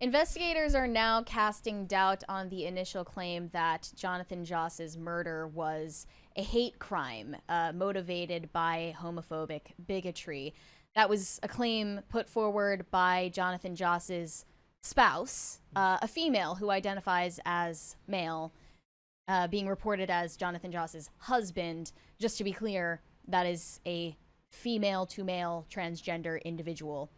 Investigators are now casting doubt on the initial claim that Jonathan Joss's murder was a hate crime motivated by homophobic bigotry. That was a claim put forward by Jonathan Joss's spouse, a female who identifies as male, being reported as Jonathan Joss's husband. Just to be clear, that is a female-to-male transgender individual.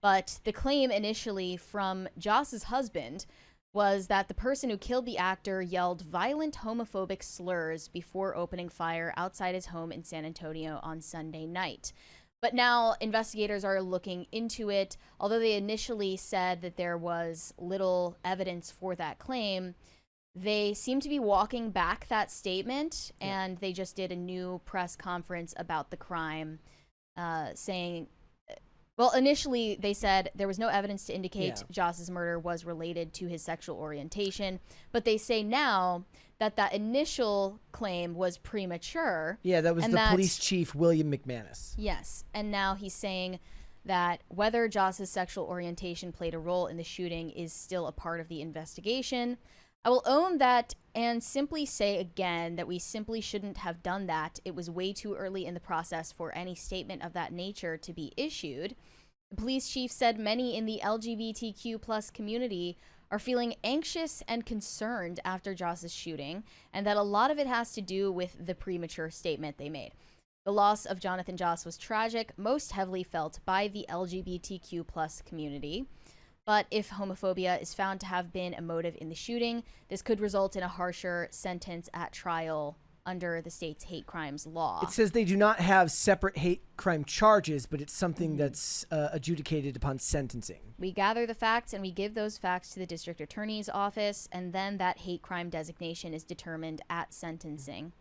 But the claim initially from Joss's husband was that the person who killed the actor yelled violent homophobic slurs before opening fire outside his home in San Antonio on Sunday night. But now investigators are looking into it. Although they initially said that there was little evidence for that claim, they seem to be walking back that statement, and they just did a new press conference about the crime, saying... Well, initially they said there was no evidence to indicate Joss's murder was related to his sexual orientation, but they say now that that initial claim was premature. Yeah, that was the police chief, William McManus. Yes, and now he's saying that whether Joss's sexual orientation played a role in the shooting is still a part of the investigation. I will own that and simply say again that we simply shouldn't have done that. It was way too early in the process for any statement of that nature to be issued. The police chief said many in the LGBTQ+ community are feeling anxious and concerned after Joss's shooting, and that a lot of it has to do with the premature statement they made. The loss of Jonathan Joss was tragic, most heavily felt by the LGBTQ+ community. But if homophobia is found to have been a motive in the shooting, this could result in a harsher sentence at trial under the state's hate crimes law. It says they do not have separate hate crime charges, but it's something that's adjudicated upon sentencing. We gather the facts and we give those facts to the district attorney's office, and then that hate crime designation is determined at sentencing.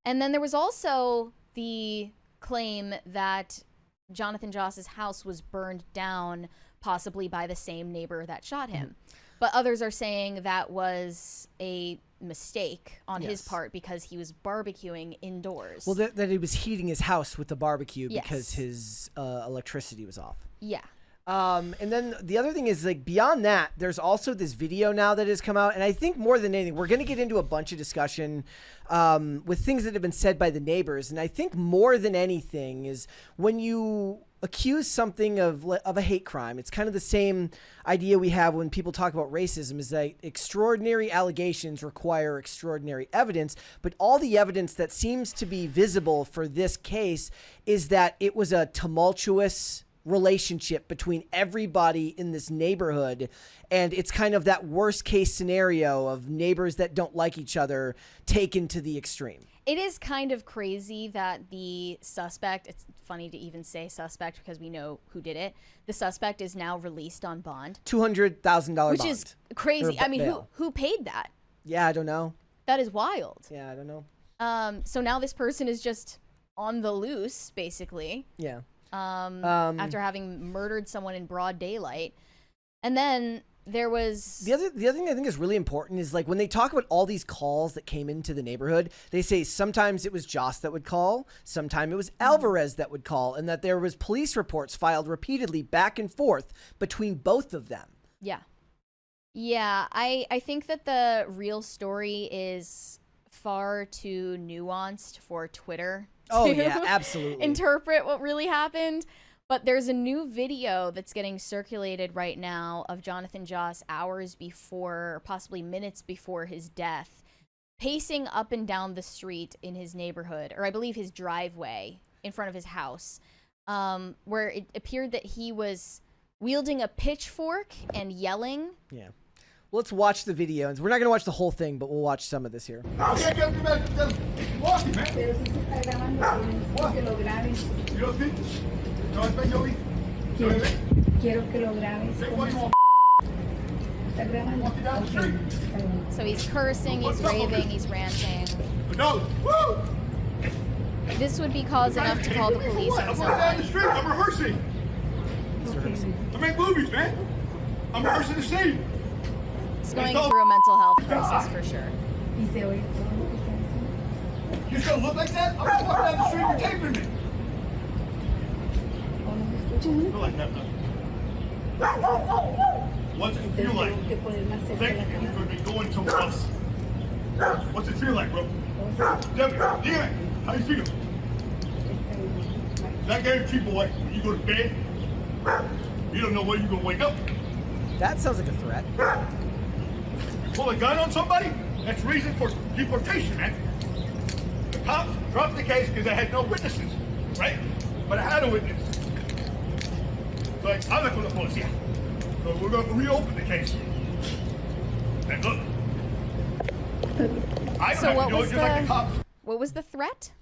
And then there was also the claim that Jonathan Joss's house was burned down, possibly by the same neighbor that shot him. But others are saying that was a mistake on his part because he was barbecuing indoors. Well, that he was heating his house with the barbecue because his electricity was off. Yeah. And then the other thing is, like, beyond that, there's also this video now that has come out. And I think more than anything, we're going to get into a bunch of discussion with things that have been said by the neighbors. And I think more than anything is when you accuse something of a hate crime, it's kind of the same idea we have when people talk about racism, is that extraordinary allegations require extraordinary evidence. But all the evidence that seems to be visible for this case is that it was a tumultuous relationship between everybody in this neighborhood, and it's kind of that worst case scenario of neighbors that don't like each other taken to the extreme. It is kind of crazy that the suspect, it's funny to even say suspect because we know who did it, the suspect is now released on bond. $200,000 bond. Which is crazy. I mean, who paid that? Yeah, I don't know. That is wild. Yeah, I don't know. So now this person is just on the loose, basically. Yeah. After having murdered someone in broad daylight. And then there was... The other thing I think is really important is, like, when they talk about all these calls that came into the neighborhood, they say sometimes it was Joss that would call, sometimes it was Alvarez that would call, and that there was police reports filed repeatedly back and forth between both of them. Yeah. Yeah, I think that the real story is far too nuanced for Twitter to absolutely interpret what really happened. But there's a new video that's getting circulated right now of Jonathan Joss hours before, or possibly minutes before his death, pacing up and down the street in his neighborhood, or I believe his driveway in front of his house, where it appeared that he was wielding a pitchfork and yelling. Yeah. Well, let's watch the video. We're not going to watch the whole thing, but we'll watch some of this here. So he's cursing, he's raving, he's ranting. This would be cause enough to call the police on someone. I'm down the street. I'm rehearsing. I make movies, man. I'm rehearsing the scene. He's going through a mental health crisis for sure. You still look like that? I'm just walking down the street. You're taping me. I feel like that. What's it feel like? Thinking he's going to be going somewhere else. What's it feel like, bro? Debbie, yeah, how you feel? That guarantee, boy, when you go to bed, you don't know where you're going to wake up. That sounds like a threat. Pull a gun on somebody? That's reason for deportation, man. The cops dropped the case because they had no witnesses, right? But I had a witness. So I habla con la policía. So we're going to reopen the case. And look, I don't have to do it just like the cops. What was the threat?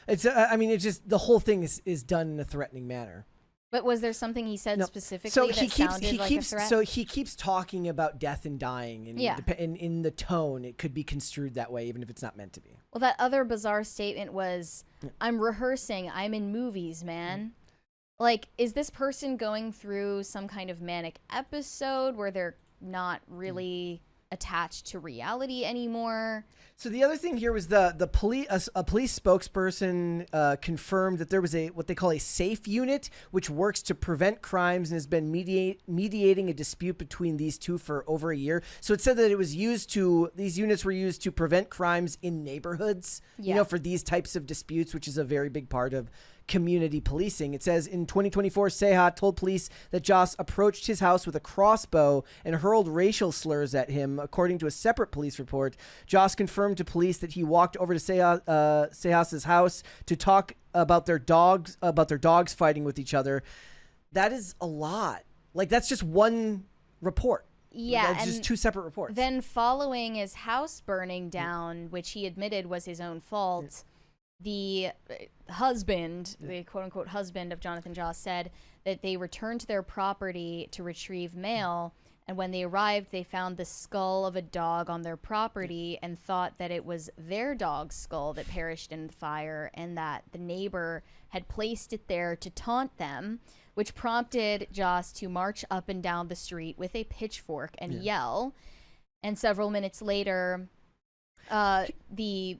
It's I mean, it's just the whole thing is done in a threatening manner. But was there something he said specifically so that he sounded like a threat? So he keeps talking about death and dying, and Yeah. in the tone, it could be construed that way, even if it's not meant to be. Well, that other bizarre statement was, I'm rehearsing, I'm in movies, man. Like, is this person going through some kind of manic episode where they're not really attached to reality anymore? So the other thing here was the police, a police spokesperson confirmed that there was what they call a safe unit, which works to prevent crimes and has been mediating a dispute between these two for over a year. So it said that these units were used to prevent crimes in neighborhoods, for these types of disputes, which is a very big part of community policing. It says in 2024, Seha told police that Joss approached his house with a crossbow and hurled racial slurs at him. According to a separate police report, Joss confirmed to police that he walked over to Sehas's house to talk about their dogs fighting with each other. That is a lot. Like, that's just one report. Yeah, that's just two separate reports. Then following his house burning down, which he admitted was his own fault, the husband, the quote-unquote husband of Jonathan Joss, said that they returned to their property to retrieve mail, and when they arrived, they found the skull of a dog on their property and thought that it was their dog's skull that perished in the fire, and that the neighbor had placed it there to taunt them, which prompted Joss to march up and down the street with a pitchfork and yell. And several minutes later, the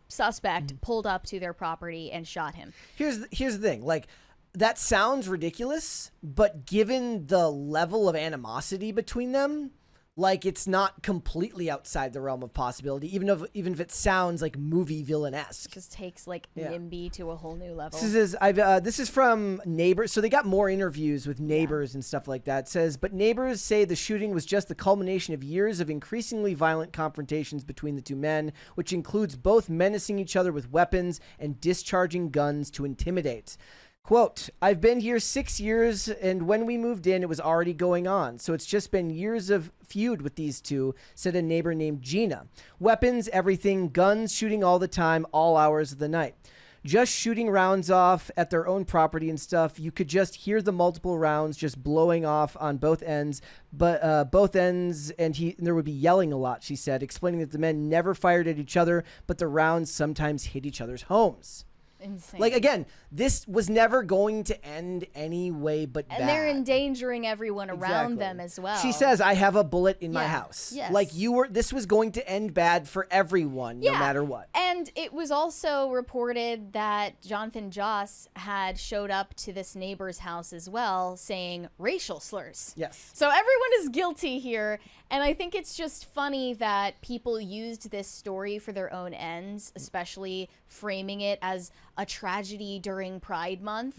suspect pulled up to their property and shot him. Here's the thing. Like, that sounds ridiculous, but given the level of animosity between them, like, it's not completely outside the realm of possibility, even if it sounds like movie villain-esque. It just takes like NIMBY to a whole new level. This is from neighbors. So they got more interviews with neighbors and stuff like that. It says, but neighbors say the shooting was just the culmination of years of increasingly violent confrontations between the two men, which includes both menacing each other with weapons and discharging guns to intimidate. Quote, I've been here 6 years, and when we moved in, it was already going on. So it's just been years of feud with these two, said a neighbor named Gina. Weapons, everything, guns, shooting all the time, all hours of the night. Just shooting rounds off at their own property and stuff. You could just hear the multiple rounds just blowing off on both ends, and there would be yelling a lot, she said, explaining that the men never fired at each other, but the rounds sometimes hit each other's homes. Insane. Like, again, this was never going to end any way but bad. And they're endangering everyone around them as well. She says, I have a bullet in my house. Yes. Like, this was going to end bad for everyone, no matter what. And it was also reported that Jonathan Joss had showed up to this neighbor's house as well, saying racial slurs. Yes. So everyone is guilty here. And I think it's just funny that people used this story for their own ends, especially framing it as a tragedy during Pride Month,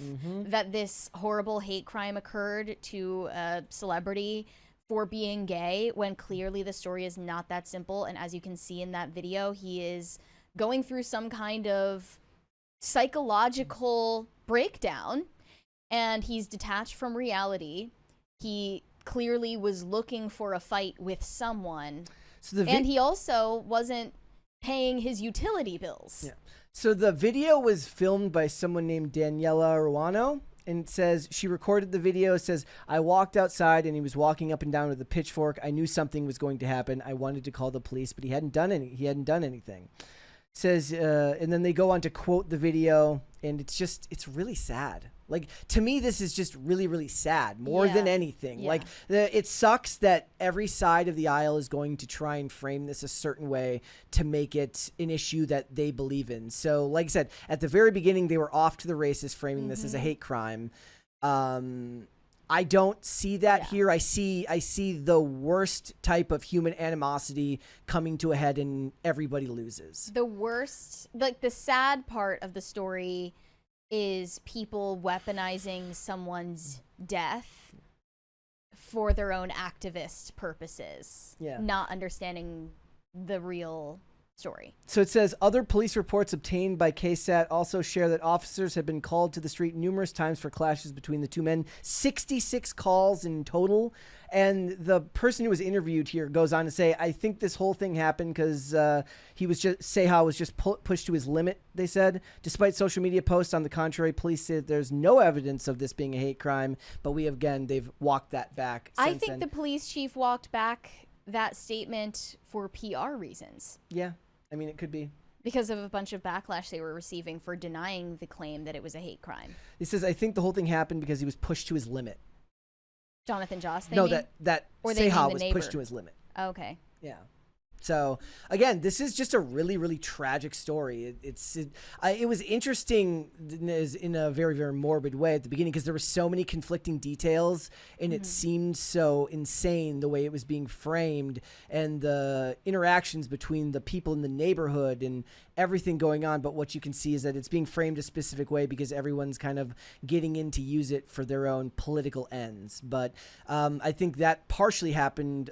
that this horrible hate crime occurred to a celebrity for being gay, when clearly the story is not that simple. And as you can see in that video, he is going through some kind of psychological breakdown, and he's detached from reality. He clearly was looking for a fight with someone, and he also wasn't paying his utility bills. Yeah. So the video was filmed by someone named Daniela Ruano, and it says she recorded the video. It says, I walked outside and he was walking up and down with a pitchfork. I knew something was going to happen. I wanted to call the police, but he hadn't done anything. It says, and then they go on to quote the video, and it's really sad. Like, to me, this is just really, really sad, more than anything. Like, it sucks that every side of the aisle is going to try and frame this a certain way to make it an issue that they believe in. So, like I said, at the very beginning, they were off to the races framing this as a hate crime. I don't see that here. I see the worst type of human animosity coming to a head, and everybody loses. The worst, like the sad part of the story is people weaponizing someone's death for their own activist purposes. Yeah. Not understanding the real story. So it says other police reports obtained by KSAT also share that officers have been called to the street numerous times for clashes between the two men. 66 calls in total. And the person who was interviewed here goes on to say, I think this whole thing happened because Seha was just pushed to his limit, they said. Despite social media posts on the contrary, police said there's no evidence of this being a hate crime. But they've walked that back since I think then. the police chief walked back that statement for PR reasons. Yeah. I mean, it could be. Because of a bunch of backlash they were receiving for denying the claim that it was a hate crime. He says, I think the whole thing happened because he was pushed to his limit. Jonathan Joss, they No, mean? that Or they mean Seha the was neighbor. pushed to his limit. Oh, okay. Yeah. So again, this is just a really, really tragic story. It was interesting in a very, very morbid way at the beginning because there were so many conflicting details, and it seemed so insane the way it was being framed, and the interactions between the people in the neighborhood and everything going on. But what you can see is that it's being framed a specific way because everyone's kind of getting in to use it for their own political ends. But I think that partially happened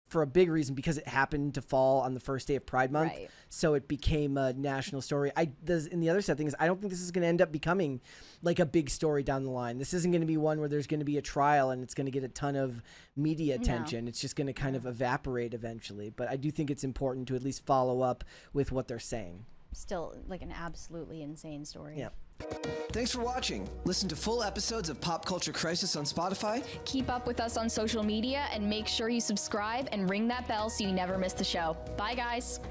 for a big reason because it happened to fall on the first day of Pride Month. Right. So it became a national story. And the other sad thing is I don't think this is going to end up becoming like a big story down the line. This isn't going to be one where there's going to be a trial and it's going to get a ton of media attention. It's just going to kind of evaporate eventually. But I do think it's important to at least follow up with what they're saying. Still like an absolutely insane story. Yeah. Thanks for watching. Listen to full episodes of Pop Culture Crisis on Spotify. Keep up with us on social media and make sure you subscribe and ring that bell so you never miss the show. Bye, guys.